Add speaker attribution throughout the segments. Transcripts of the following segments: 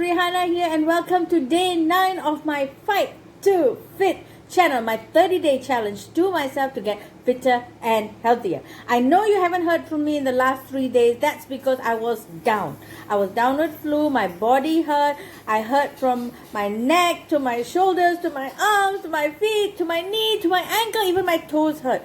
Speaker 1: Rihanna here, and welcome to day 9 of my Fight to Fit channel, my 30-day challenge to myself to get fitter and healthier. I know you haven't heard from me in the last 3 days. That's because I was down. I was down with flu, my body hurt. I hurt from my neck to my shoulders to my arms to my feet to my knee to my ankle, even my toes hurt.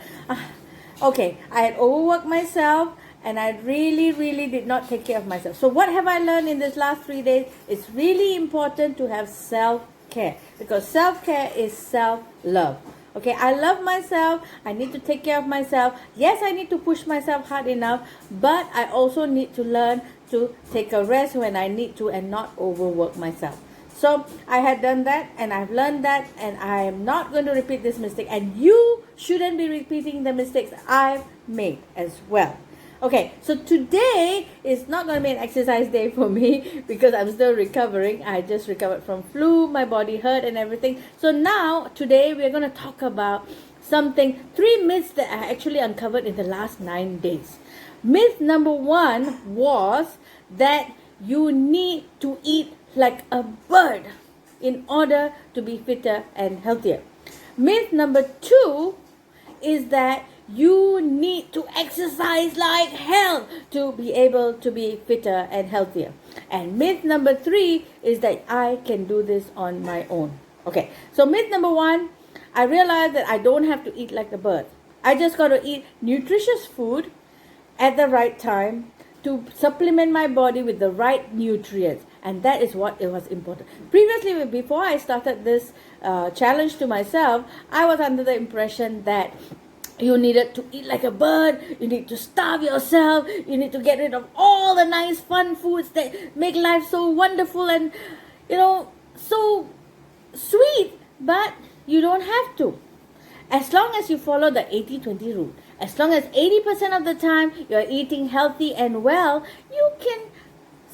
Speaker 1: Okay, I had overworked myself and I really did not take care of myself. So what have I learned in this last 3 days? It's really important to have self-care, because self-care is self-love. Okay, I love myself. I need to take care of myself. Yes, I need to push myself hard enough, but I also need to learn to take a rest when I need to and not overwork myself. So I had done that and I've learned that, and I am not going to repeat this mistake, and you shouldn't be repeating the mistakes I've made as well. Okay, so today is not going to be an exercise day for me because I'm still recovering. I just recovered from flu, my body hurt and everything. So now, today, we're going to talk about 3 myths that I actually uncovered in the last 9 days. Myth number 1 was that you need to eat like a bird in order to be fitter and healthier. Myth number 2 is that you need to exercise like hell to be able to be fitter and healthier. And myth number 3 is that I can do this on my own. Okay, so myth number 1, I realized that I don't have to eat like a bird. I just got to eat nutritious food at the right time to supplement my body with the right nutrients. And that is what it was important. Previously, before I started this challenge to myself, I was under the impression that you needed to eat like a bird, you need to starve yourself, you need to get rid of all the nice fun foods that make life so wonderful and, so sweet. But you don't have to. As long as you follow the 80-20 rule, as long as 80% of the time you're eating healthy and well, you can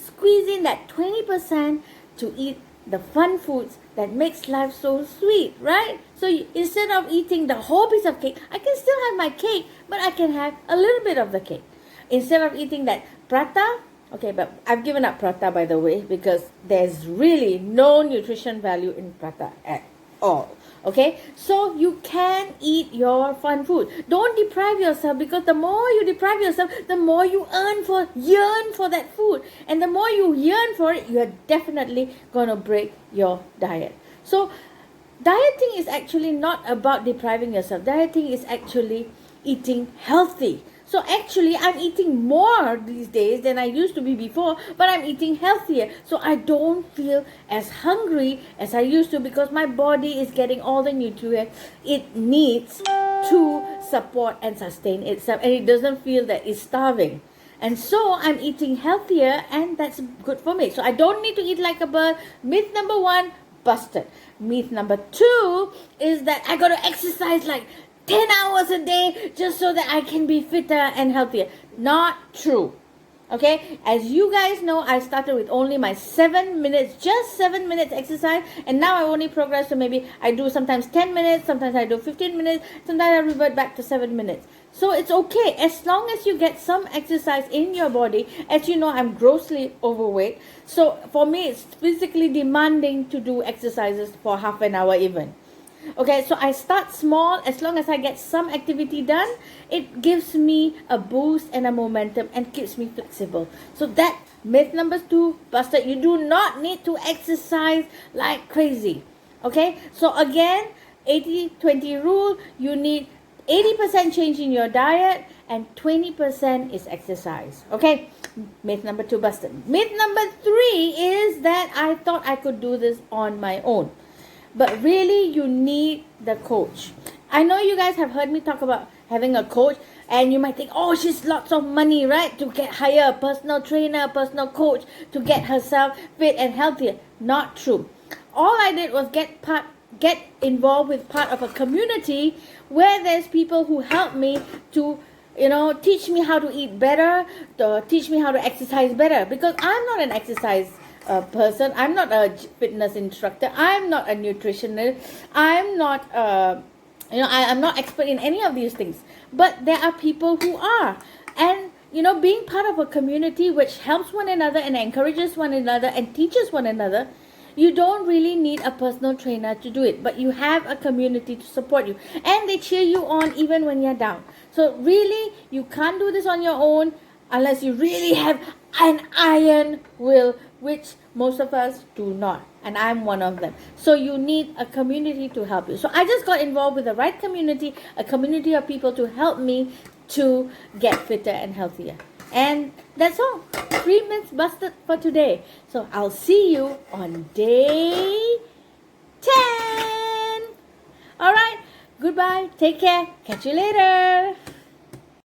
Speaker 1: squeeze in that 20% to eat the fun foods that makes life so sweet, right? So instead of eating the whole piece of cake, I can still have my cake, but I can have a little bit of the cake. Instead of eating that prata, okay, but I've given up prata, by the way, because there's really no nutrition value in prata at all. Okay, so you can eat your fun food. Don't deprive yourself, because the more you deprive yourself, the more you yearn for that food. And the more you yearn for it, you're definitely going to break your diet. So dieting is actually not about depriving yourself. Dieting is actually eating healthy. So actually, I'm eating more these days than I used to be before, but I'm eating healthier. So I don't feel as hungry as I used to, because my body is getting all the nutrients it needs to support and sustain itself, and it doesn't feel that it's starving. And so I'm eating healthier, and that's good for me. So I don't need to eat like a bird. Myth number 1, busted. Myth number 2 is that I got to exercise like 10 hours a day just so that I can be fitter and healthier. Not true. Okay, as you guys know, I started with only my 7 minutes, just 7 minutes exercise, and now I only progress to maybe I do sometimes 10 minutes, sometimes I do 15 minutes, sometimes I revert back to 7 minutes. So it's okay as long as you get some exercise in your body. As you know, I'm grossly overweight, so for me it's physically demanding to do exercises for half an hour even. Okay, so I start small. As long as I get some activity done, it gives me a boost and a momentum and keeps me flexible. So that myth number 2 busted. You do not need to exercise like crazy. Okay, so again, 80-20 rule. You need 80% change in your diet and 20% is exercise. Okay, myth number 2 busted. Myth number 3 is that I thought I could do this on my own. But really, you need the coach. I know you guys have heard me talk about having a coach, and you might think, oh, she's lots of money, right? To hire a personal trainer, a personal coach to get herself fit and healthier. Not true. All I did was get involved with part of a community where there's people who help me to teach me how to eat better, to teach me how to exercise better, because I'm not an exercise person. I'm not a fitness instructor. I'm not a nutritionist. I'm not I'm not expert in any of these things. But there are people who are, and being part of a community which helps one another and encourages one another and teaches one another, you don't really need a personal trainer to do it, but you have a community to support you, and they cheer you on even when you're down. So really, you can't do this on your own unless you really have an iron will, which most of us do not, and I'm one of them. So you need a community to help you. So I just got involved with the right community, a community of people to help me to get fitter and healthier. And that's all. 3 myths busted for today. So I'll see you on day 10. All right. Goodbye. Take care. Catch you later.